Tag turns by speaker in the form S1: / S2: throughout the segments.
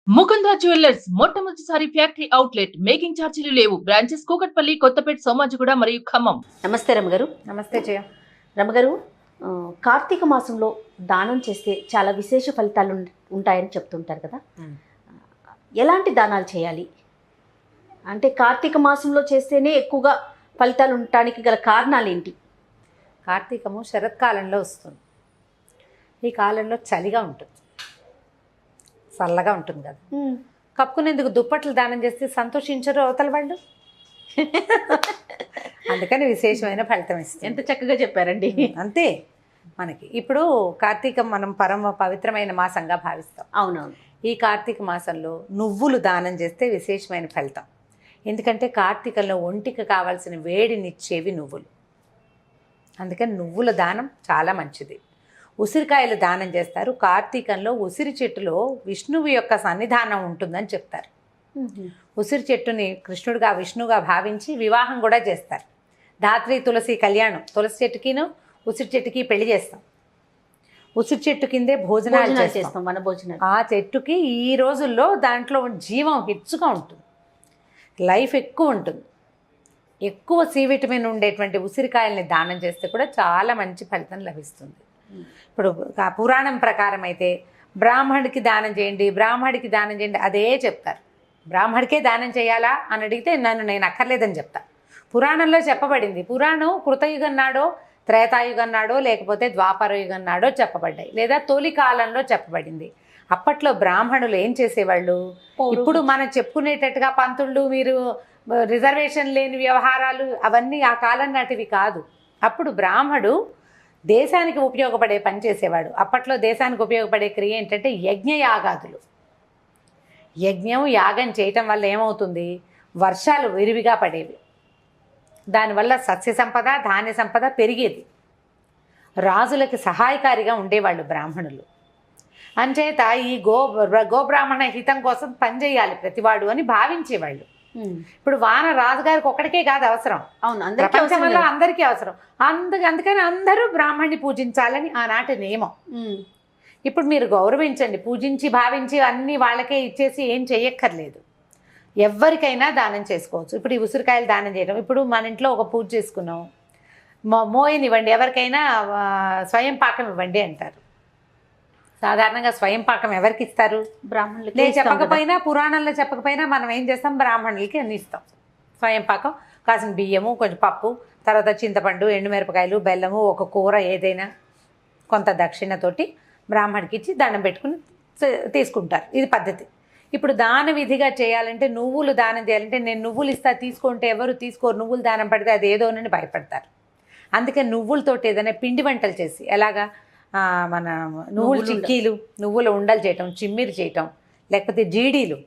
S1: Mukunda jewellers మొట్టమొదటిసారి factory outlet making ఛార్జీలు లేవు. బ్రాంచెస్ కూకట్పల్లి, కొత్తపేట, సోమాజిగూడ మరియు ఖమ్మం.
S2: నమస్తే రమగారు.
S3: నమస్తే జయ.
S2: రమగారు, కార్తీక మాసంలో దానం చేస్తే చాలా విశేష ఫలితాలు ఉంటాయని చెప్తుంటారు కదా. ఎలాంటి దానాలు చేయాలి? అంటే కార్తీక మాసంలో చేస్తేనే ఎక్కువగా ఫలితాలు ఉండటానికి గల కారణాలు ఏంటి?
S3: కార్తీకము శరత్కాలంలో వస్తుంది. ఈ కాలంలో చలిగా ఉంటుంది, చల్లగా ఉంటుంది కదా. కప్పుకునేందుకు దుప్పట్లు దానం చేస్తే సంతోషించరు అవతల వాళ్ళు. అందుకని విశేషమైన ఫలితం ఇస్తుంది.
S2: ఎంత చక్కగా చెప్పారండి.
S3: అంతే. మనకి ఇప్పుడు కార్తీకం మనం పరమ పవిత్రమైన మాసంగా భావిస్తాం.
S2: అవునవును.
S3: ఈ కార్తీక మాసంలో నువ్వులు దానం చేస్తే విశేషమైన ఫలితం. ఎందుకంటే కార్తీకంలో ఒంటికి కావాల్సిన వేడినిచ్చేవి నువ్వులు. అందుకని నువ్వుల దానం చాలా మంచిది. ఉసిరికాయలు దానం చేస్తారు. కార్తీకంలో ఉసిరి చెట్టులో విష్ణువు యొక్క సన్నిధానం ఉంటుందని చెప్తారు. ఉసిరి చెట్టుని కృష్ణుడిగా విష్ణువుగా భావించి వివాహం కూడా చేస్తారు. ధాత్రి తులసి కళ్యాణం, తులసి చెట్టుకిను ఉసిరి చెట్టుకి పెళ్లి చేస్తాం. ఉసిరి చెట్టు కిందే భోజనాలు చేస్తాం,
S2: మన భోజనాలు.
S3: ఆ చెట్టుకి ఈ రోజుల్లో దాంట్లో జీవం హెచ్చుగా ఉంటుంది, లైఫ్ ఎక్కువ ఉంటుంది. ఎక్కువ సి విటమిన్ ఉండేటువంటి ఉసిరికాయల్ని దానం చేస్తే కూడా చాలా మంచి ఫలితం లభిస్తుంది. ఇప్పుడు పురాణం ప్రకారం అయితే బ్రాహ్మడికి దానం చేయండి, బ్రాహ్మడికి దానం చేయండి అదే చెప్తారు. బ్రాహ్మడికే దానం చేయాలా అని అడిగితే నేను అక్కర్లేదని చెప్తా. పురాణంలో చెప్పబడింది. పురాణం కృతయుగం నాడో, త్రేతాయుగం నాడో, లేకపోతే ద్వాపర యుగం నాడో చెప్పబడ్డాయి, లేదా తొలి కాలంలో చెప్పబడింది. అప్పట్లో బ్రాహ్మణులు ఏం చేసేవాళ్ళు? ఇప్పుడు మనం చెప్పుకునేటట్టుగా పంతుళ్ళు, మీరు రిజర్వేషన్ లేని వ్యవహారాలు అవన్నీ ఆ కాలం నాటివి కాదు. అప్పుడు బ్రాహ్మడు దేశానికి ఉపయోగపడే పని చేసేవాడు. అప్పట్లో దేశానికి ఉపయోగపడే క్రియ ఏంటంటే యజ్ఞయాగాదులు. యజ్ఞం యాగం చేయటం వల్ల ఏమవుతుంది? వర్షాలు విరివిగా పడేవి. దానివల్ల సస్య సంపద, ధాన్య సంపద పెరిగేది. రాజులకి సహాయకారిగా ఉండేవాళ్ళు బ్రాహ్మణులు. అంచేత ఈ గోబ్రాహ్మణ హితం కోసం పనిచేయాలి ప్రతివాడు అని భావించేవాళ్ళు. ఇప్పుడు వాన రాజుగారికి ఒక్కడికే కాదు అవసరం, ప్రపంచం వల్ల అందరికీ అవసరం. అందుకని అందరూ బ్రాహ్మణ్ణి పూజించాలని ఆనాటి నియమం. ఇప్పుడు మీరు గౌరవించండి, పూజించి భావించి అన్నీ వాళ్ళకే ఇచ్చేసి ఏం చెయ్యక్కర్లేదు. ఎవరికైనా దానం చేసుకోవచ్చు. ఇప్పుడు ఈ ఉసిరికాయలు దానం చేయడం, ఇప్పుడు మన ఇంట్లో ఒక పూజ చేసుకున్నాం, మోయనివ్వండి, ఎవరికైనా స్వయం పాకం ఇవ్వండి అంటారు. సాధారణంగా స్వయం పాకం ఎవరికి ఇస్తారు?
S2: బ్రాహ్మణులకి.
S3: నేను చెప్పకపోయినా, పురాణంలో చెప్పకపోయినా మనం ఏం చేస్తాం? బ్రాహ్మణులకి అన్ని ఇస్తాం. స్వయం పాకం కాసిన బియ్యము, కొంచెం పప్పు, తర్వాత చింతపండు, ఎండుమిరపకాయలు, బెల్లము, ఒక కూర ఏదైనా కొంత దక్షిణతోటి బ్రాహ్మణికి ఇచ్చి దండం పెట్టుకుని తీసుకుంటారు. ఇది పద్ధతి. ఇప్పుడు దాన విధిగా చేయాలంటే, నువ్వులు దానం చేయాలంటే, నేను నువ్వులు ఇస్తా తీసుకుంటే ఎవరు తీసుకోరు, నువ్వులు దానం పడితే అది ఏదోనని భయపడతారు. అందుకని నువ్వులతోటి ఏదైనా పిండి వంటలు చేసి, ఎలాగా మన నువ్వులు చిక్కీలు, నువ్వుల ఉండలు చేయటం, చిమ్మిరి చేయటం, లేకపోతే జీళ్ళు,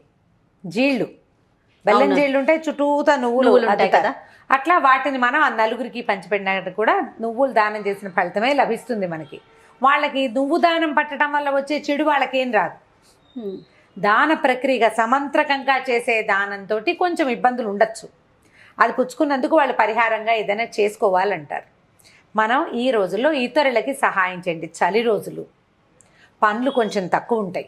S3: బెల్లం జీళ్ళు ఉంటాయి, చుట్టూతా నువ్వులు ఉంటాయి కదా, అట్లా వాటిని మనం ఆ నలుగురికి పంచిపెట్టినట్టు కూడా నువ్వులు దానం చేసిన ఫలితమే లభిస్తుంది మనకి. వాళ్ళకి నువ్వు దానం పట్టడం వల్ల వచ్చే చెడు వాళ్ళకేం రాదు. దాన ప్రక్రియగా సమంత్రకంగా చేసే దానంతో కొంచెం ఇబ్బందులు ఉండొచ్చు. అది పుచ్చుకున్నందుకు వాళ్ళు పరిహారంగా ఏదైనా చేసుకోవాలంటారు. మనం ఈ రోజుల్లో ఇతరులకి సహాయం చేయండి. చలి రోజులు, పనులు కొంచెం తక్కువ ఉంటాయి.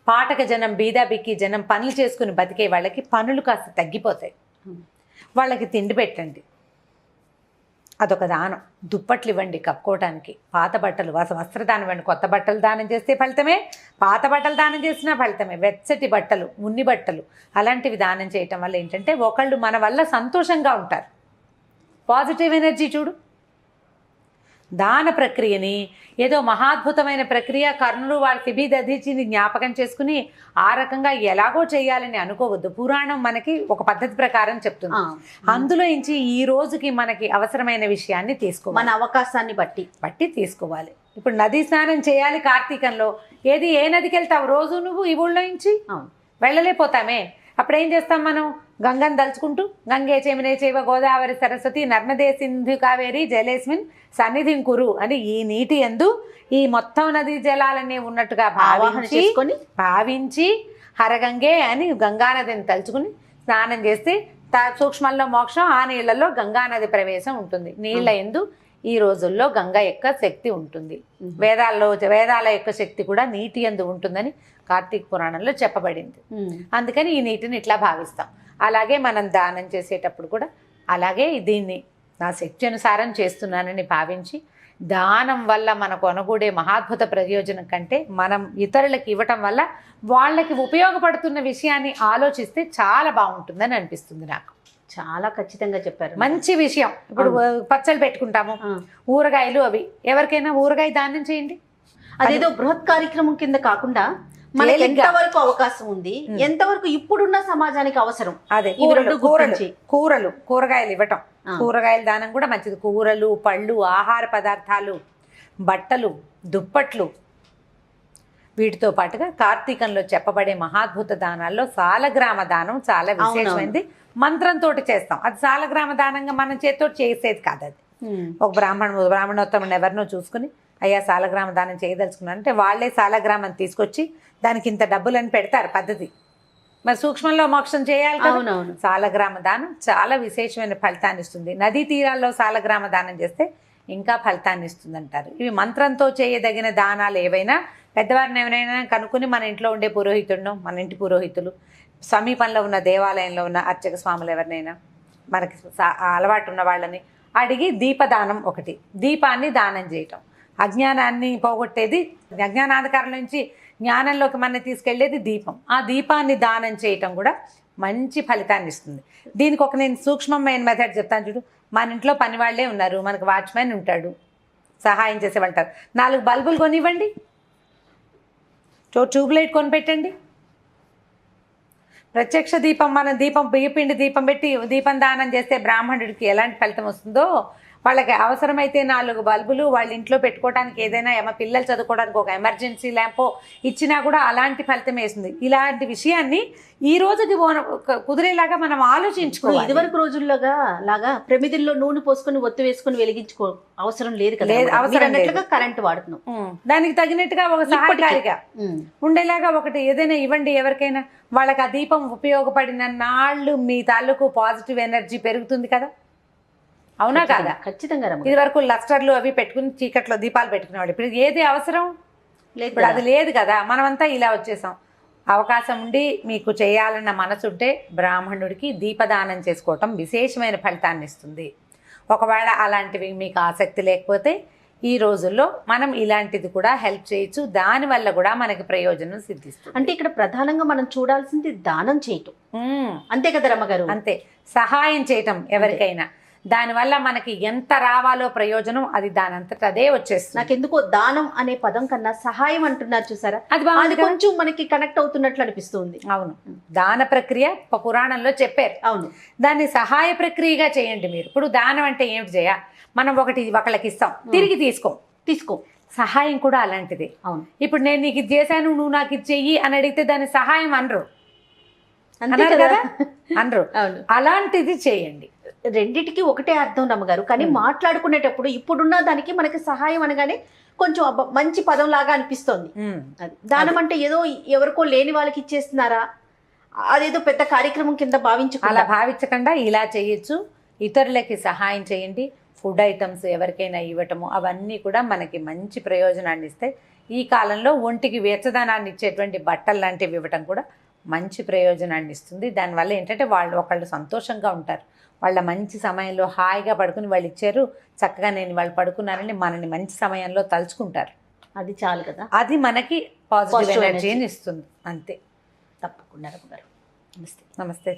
S3: పాటక జనం, బీదా బిక్కి జనం పనులు చేసుకుని బతికే వాళ్ళకి పనులు కాస్త తగ్గిపోతాయి. వాళ్ళకి తిండి పెట్టండి, అదొక దానం. దుప్పట్లు ఇవ్వండి కప్పుకోవటానికి, పాత బట్టలు, వస్త్రదానం ఇవ్వండి. కొత్త బట్టలు దానం చేస్తే ఫలితమే, పాత బట్టలు దానం చేసినా ఫలితమే. వెచ్చటి బట్టలు, ఉన్ని బట్టలు అలాంటివి దానం చేయటం వల్ల ఏంటంటే ఒకళ్ళు మన వల్ల సంతోషంగా ఉంటారు. పాజిటివ్ ఎనర్జీ చూడు. దాన ప్రక్రియని ఏదో మహాద్భుతమైన ప్రక్రియ, కర్ణుడు వాళ్ళ శిబిదధిచిని జ్ఞాపకం చేసుకుని ఆ రకంగా ఎలాగో చేయాలని అనుకోవద్దు. పురాణం మనకి ఒక పద్ధతి ప్రకారం చెప్తుంది. అందులో నుంచి ఈ రోజుకి మనకి అవసరమైన విషయాన్ని తీసుకోవాలి,
S2: మన అవకాశాన్ని బట్టి
S3: తీసుకోవాలి. ఇప్పుడు నదీ స్నానం చేయాలి కార్తీకంలో. ఏ నదికి వెళ్తావు రోజు నువ్వు? ఈ ఊళ్ళో నుంచి వెళ్ళలేకపోతామే. అప్పుడు ఏం చేస్తాం మనం? గంగను దలుచుకుంటూ, గంగే చేమినే చేవ గోదావరి సరస్వతి నర్మదే సింధు కావేరి జలేస్మిన్ సన్నిధిం కురు అని ఈ నీటి యందు ఈ మొత్తం నదీ జలాలన్నీ ఉన్నట్టుగా భావించి హరగంగే అని గంగానదిని తలుచుకుని స్నానం చేస్తే సూక్ష్మంలో మోక్షం, ఆ నీళ్లలో గంగానది ప్రవేశం ఉంటుంది. నీళ్ల యందు ఈ రోజుల్లో గంగ యొక్క శక్తి ఉంటుంది. వేదాల యొక్క శక్తి కూడా నీటి యందు ఉంటుందని కార్తీక పురాణంలో చెప్పబడింది. అందుకని ఈ నీటిని ఇట్లా భావిస్తాం. అలాగే మనం దానం చేసేటప్పుడు కూడా అలాగే దీన్ని నా శక్తి అనుసారం చేస్తున్నానని భావించి, దానం వల్ల మనకు అనుకూడే మహాద్భుత ప్రయోజనం కంటే మనం ఇతరులకు ఇవ్వటం వల్ల వాళ్ళకి ఉపయోగపడుతున్న విషయాన్ని ఆలోచిస్తే చాలా బాగుంటుందని అనిపిస్తుంది నాకు.
S2: చాలా ఖచ్చితంగా చెప్పారు.
S3: మంచి విషయం. ఇప్పుడు పచ్చళ్ళు పెట్టుకుంటాము, ఊరగాయలు, అవి ఎవరికైనా ఊరగాయ దానం చేయండి.
S2: అదేదో బృహత్ కార్యక్రమం కింద కాకుండా మనకి ఎంతవరకు అవకాశం ఉంది, ఎంతవరకు ఇప్పుడున్న సమాజానికి అవసరం,
S3: అదే కూరగాయలు ఇవ్వటం. కూరగాయల దానం కూడా మంచిది. కూరలు, పళ్ళు, ఆహార పదార్థాలు, బట్టలు, దుప్పట్లు, వీటితో పాటుగా కార్తీకంలో చెప్పబడే మహాద్భుత దానాల్లో సాలగ్రామ దానం చాలా విశేషమైంది. మంత్రంతో చేస్తాం. అది సాలగ్రామ దానంగా మన చేతితో చేసేది కాదు. అది ఒక బ్రాహ్మణోత్తముని ఎవరినో చూసుకుని, అయ్యా సాలగ్రామ దానం చేయదలుచుకున్నాను అంటే వాళ్ళే సాలగ్రామం తీసుకొచ్చి దానికి ఇంత డబ్బులని పెడతారు పద్ధతి. మరి సూక్ష్మంలో మోక్షం చేయాలి కదా. సాలగ్రామ దానం చాలా విశేషమైన ఫలితాన్ని ఇస్తుంది. నదీ తీరాల్లో సాలగ్రామ దానం చేస్తే ఇంకా ఫలితాన్ని ఇస్తుంది అంటారు. ఇవి మంత్రంతో చేయదగిన దానాలు ఏవైనా పెద్దవారిని ఎవరైనా కనుక్కొని మన ఇంట్లో ఉండే పురోహితుడును, మన ఇంటి పురోహితులు, సమీపంలో ఉన్న దేవాలయంలో ఉన్న అర్చక స్వాములు ఎవరినైనా మనకి అలవాటు ఉన్న వాళ్ళని అడిగి దీపదానం ఒకటి, దీపాన్ని దానం చేయటం. అజ్ఞానాన్ని పోగొట్టేది, అజ్ఞానాంధకారం నుంచి జ్ఞానంలోకి మన తీసుకెళ్లేది దీపం. ఆ దీపాన్ని దానం చేయటం కూడా మంచి ఫలితాన్ని ఇస్తుంది. దీనికి ఒక నేను సూక్ష్మమైన మెథడ్ చెప్తాను చూడు. మన ఇంట్లో పని వాళ్ళే ఉన్నారు, మనకు వాచ్మెన్ ఉంటాడు, సహాయం చేసేవాళ్ళంటారు. 4 బల్బులు కొనివ్వండి, ట్యూబ్లైట్ కొనిపెట్టండి. ప్రత్యక్ష దీపం, మన దీపం బియ్యపిండి దీపం పెట్టి దీపం దానం చేస్తే బ్రాహ్మణుడికి ఎలాంటి ఫలితం వస్తుందో, వాళ్ళకి అవసరమైతే 4 బల్బులు వాళ్ళ ఇంట్లో పెట్టుకోవడానికి, ఏదైనా పిల్లలు చదువుకోవడానికి ఒక ఎమర్జెన్సీ ల్యాంపో ఇచ్చినా కూడా అలాంటి ఫలితం వేస్తుంది. ఇలాంటి విషయాన్ని ఈ రోజుకి కుదిరేలాగా మనం ఆలోచించుకోవాలి.
S2: ఇదివరకు రోజుల్లోగా లాగా ప్రమిదిల్లో నూనె పోసుకొని ఒత్తి వేసుకొని వెలిగించుకో అవసరం లేదు కదా. అవసరం కరెంట్ వాడుతున్నాం.
S3: దానికి తగినట్టుగా ఒక సహాయకారిగా ఉండేలాగా ఒకటి ఏదైనా ఇవ్వండి ఎవరికైనా. వాళ్ళకి ఆ దీపం ఉపయోగపడిన నాళ్ళు మీ తాలూకు పాజిటివ్ ఎనర్జీ పెరుగుతుంది కదా. అవునా కాదా?
S2: ఖచ్చితంగా.
S3: ఇది వరకు లస్టర్లు అవి పెట్టుకుని చీకట్లో దీపాలు పెట్టుకునేవాడు. ఇప్పుడు ఏది అవసరం లేదు, ఇప్పుడు అది లేదు కదా. మనమంతా ఇలా వచ్చేసాం. అవకాశం ఉండి మీకు చేయాలన్న మనసుంటే బ్రాహ్మణుడికి దీపదానం చేసుకోవటం విశేషమైన ఫలితాన్ని ఇస్తుంది. ఒకవేళ అలాంటివి మీకు ఆసక్తి లేకపోతే ఈ రోజుల్లో మనం ఇలాంటిది కూడా హెల్ప్ చేయొచ్చు. దానివల్ల కూడా మనకి ప్రయోజనం సిద్ధిస్తుంది.
S2: అంటే ఇక్కడ ప్రధానంగా మనం చూడాల్సింది దానం చేయటం, అంతే కదా రమ్మగారు?
S3: అంతే, సహాయం చేయటం ఎవరికైనా. దానివల్ల మనకి ఎంత రావాలో ప్రయోజనం అది దానంతట అదే వచ్చేస్తుంది.
S2: నాకెందుకో దానం అనే పదం కన్నా సహాయం అంటున్నారు చూసారా, అది కొంచెం మనకి కనెక్ట్ అవుతున్నట్లు అనిపిస్తుంది.
S3: అవును, దాన ప్రక్రియ పురాణంలో చెప్పారు.
S2: అవును,
S3: దాన్ని సహాయ ప్రక్రియగా చేయండి మీరు. ఇప్పుడు దానం అంటే ఏమిటి చేయ, మనం ఒకళ్ళకి ఇస్తాం, తిరిగి తీసుకో. సహాయం కూడా అలాంటిది.
S2: అవును,
S3: ఇప్పుడు నేను నీకు ఇది చేశాను, నువ్వు నాకు ఇది చెయ్యి అని అడిగితే దాన్ని సహాయం అనరు కదా. అలాంటిది చేయండి.
S2: రెండిటికి ఒకటే అర్థం రమ్మగారు. కానీ మాట్లాడుకునేటప్పుడు ఇప్పుడున్న దానికి మనకి సహాయం అనగానే కొంచెం మంచి పదం లాగా అనిపిస్తోంది. దానం అంటే ఏదో ఎవరికో లేని వాళ్ళకి ఇచ్చేస్తున్నారా, అదేదో పెద్ద కార్యక్రమం కింద
S3: అలా భావించకుండా ఇలా చేయొచ్చు. ఇతరులకి సహాయం చేయండి. ఫుడ్ ఐటమ్స్ ఎవరికైనా ఇవ్వటము అవన్నీ కూడా మనకి మంచి ప్రయోజనాన్ని ఇస్తాయి. ఈ కాలంలో ఒంటికి వెచ్చదనాన్ని ఇచ్చేటువంటి బట్టలు లాంటివి ఇవ్వటం కూడా మంచి ప్రయోజనాన్ని ఇస్తుంది. దానివల్ల ఏంటంటే ఒకళ్ళు సంతోషంగా ఉంటారు. వాళ్ళ మంచి సమయంలో హాయిగా పడుకుని వాళ్ళు ఇచ్చారు, చక్కగా నేను వాళ్ళు పడుకున్నారని మనని మంచి సమయంలో తలుచుకుంటారు.
S2: అది చాలు కదా.
S3: అది మనకి పాజిటివ్ ఎనర్జీని ఇస్తుంది. అంతే.
S2: తప్పకుండా. నమస్తే.
S3: నమస్తే.